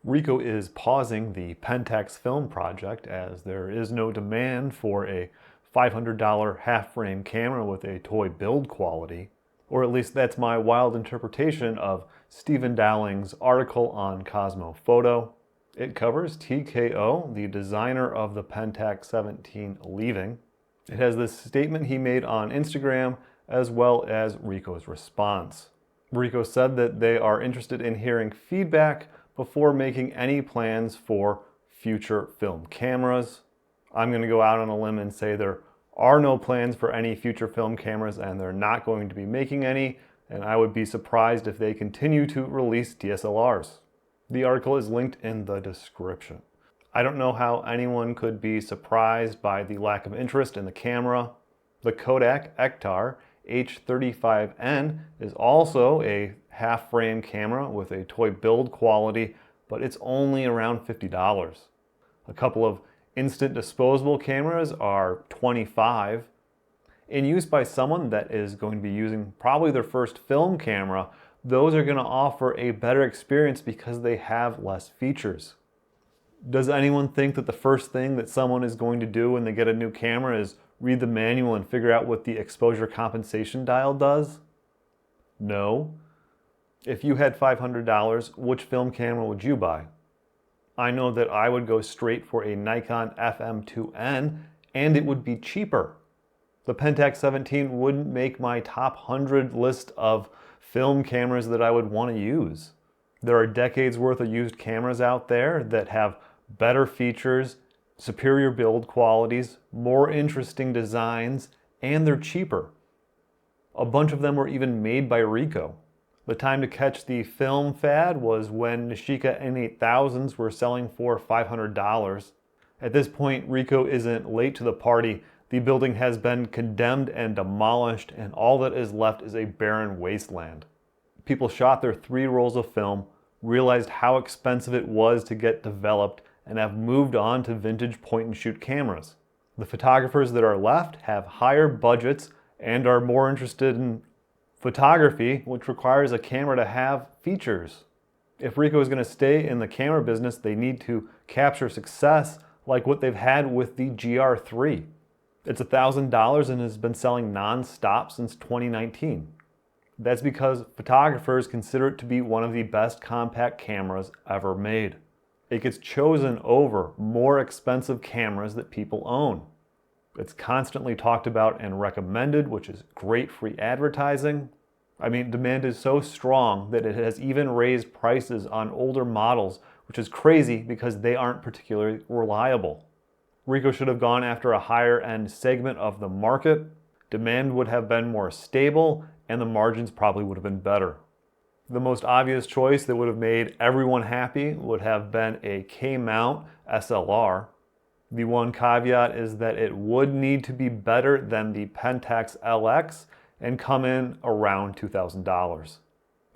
Ricoh is pausing the Pentax film project as there is no demand for a $500 half-frame camera with a toy build quality. Or at least that's my wild interpretation of Stephen Dowling's article on Cosmo Photo. It covers TKO, the designer of the Pentax 17, leaving. It has this statement he made on Instagram as well as Ricoh's response. Ricoh said that they are interested in hearing feedback before making any plans for future film cameras. I'm going to go out on a limb and say there are no plans for any future film cameras and they're not going to be making any, and I would be surprised if they continue to release DSLRs. The article is linked in the description. I don't know how anyone could be surprised by the lack of interest in the camera. The Kodak Ektar H35N is also a half-frame camera with a toy build quality, but it's only around $50. A couple of instant disposable cameras are $25. In use by someone that is going to be using probably their first film camera, those are going to offer a better experience because they have less features. Does anyone think that the first thing that someone is going to do when they get a new camera is read the manual and figure out what the exposure compensation dial does? No. If you had $500, which film camera would you buy? I know that I would go straight for a Nikon FM2N, and it would be cheaper. The Pentax 17 wouldn't make my top 100 list of film cameras that I would want to use. There are decades worth of used cameras out there that have better features, superior build qualities, more interesting designs, and they're cheaper. A bunch of them were even made by Ricoh. The time to catch the film fad was when Nishika N8000s were selling for $500. At this point, Ricoh isn't late to the party. The building has been condemned and demolished, and all that is left is a barren wasteland. People shot their 3 rolls of film, realized how expensive it was to get developed, and have moved on to vintage point-and-shoot cameras. The photographers that are left have higher budgets and are more interested in photography, which requires a camera to have features. If Ricoh is going to stay in the camera business, they need to capture success like what they've had with the GR3. It's $1,000 and has been selling non-stop since 2019. That's because photographers consider it to be one of the best compact cameras ever made. It gets chosen over more expensive cameras that people own. It's constantly talked about and recommended, which is great free advertising. I mean, demand is so strong that it has even raised prices on older models, which is crazy because they aren't particularly reliable. Ricoh should have gone after a higher end segment of the market. Demand would have been more stable and the margins probably would have been better. The most obvious choice that would have made everyone happy would have been a K-mount SLR. The one caveat is that it would need to be better than the Pentax LX and come in around $2,000.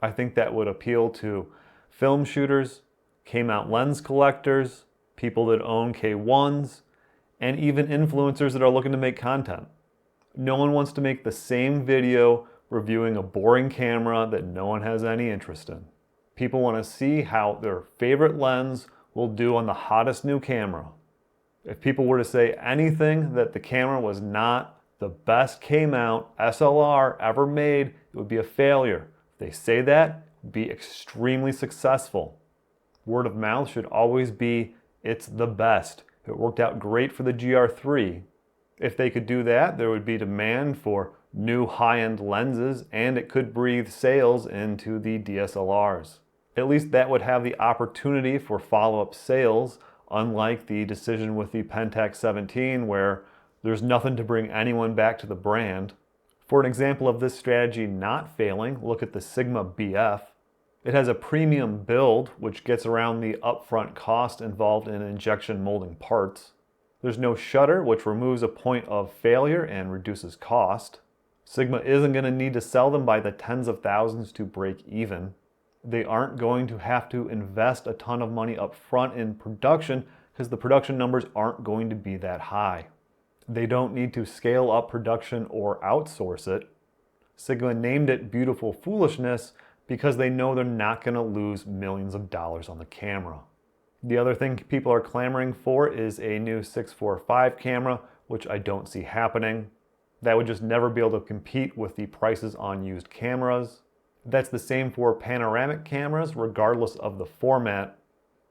I think that would appeal to film shooters, K-mount lens collectors, people that own K1s, and even influencers that are looking to make content. No one wants to make the same video reviewing a boring camera that no one has any interest in. People want to see how their favorite lens will do on the hottest new camera. If people were to say anything that the camera was not the best K-mount SLR ever made, it would be a failure. If they say that, it would be extremely successful. Word of mouth should always be, it's the best. It worked out great for the GR3. If they could do that, there would be demand for new high-end lenses, and it could breathe sales into the DSLRs. At least that would have the opportunity for follow-up sales, unlike the decision with the Pentax 17 where there's nothing to bring anyone back to the brand. For an example of this strategy not failing, look at the Sigma BF. It has a premium build, which gets around the upfront cost involved in injection molding parts. There's no shutter, which removes a point of failure and reduces cost. Sigma isn't going to need to sell them by the tens of thousands to break even. They aren't going to have to invest a ton of money up front in production because the production numbers aren't going to be that high. They don't need to scale up production or outsource it. Sigma named it Beautiful Foolishness because they know they're not going to lose millions of dollars on the camera. The other thing people are clamoring for is a new 645 camera, which I don't see happening. That would just never be able to compete with the prices on used cameras. That's the same for panoramic cameras, regardless of the format.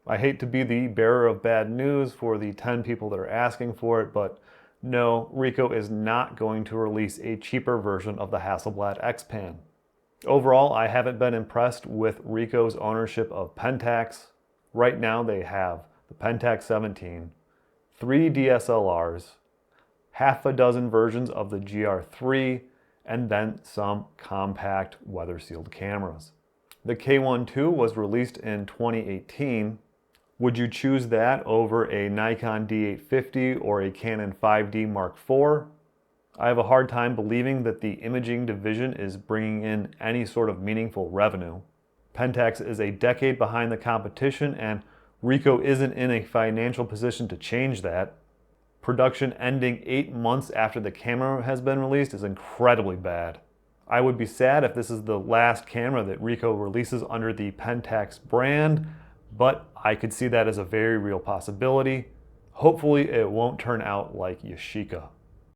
I hate to be the bearer of bad news for the 10 people that are asking for it, but no, Ricoh is not going to release a cheaper version of the Hasselblad X-Pan. Overall, I haven't been impressed with Ricoh's ownership of Pentax. Right now they have the Pentax 17, 3 DSLRs, half a dozen versions of the GR3, and then some compact weather-sealed cameras. The K1 II was released in 2018. Would you choose that over a Nikon D850 or a Canon 5D Mark IV? I have a hard time believing that the imaging division is bringing in any sort of meaningful revenue. Pentax is a decade behind the competition, and Ricoh isn't in a financial position to change that. Production ending 8 months after the camera has been released is incredibly bad. I would be sad if this is the last camera that Ricoh releases under the Pentax brand, but I could see that as a very real possibility. Hopefully it won't turn out like Yashica.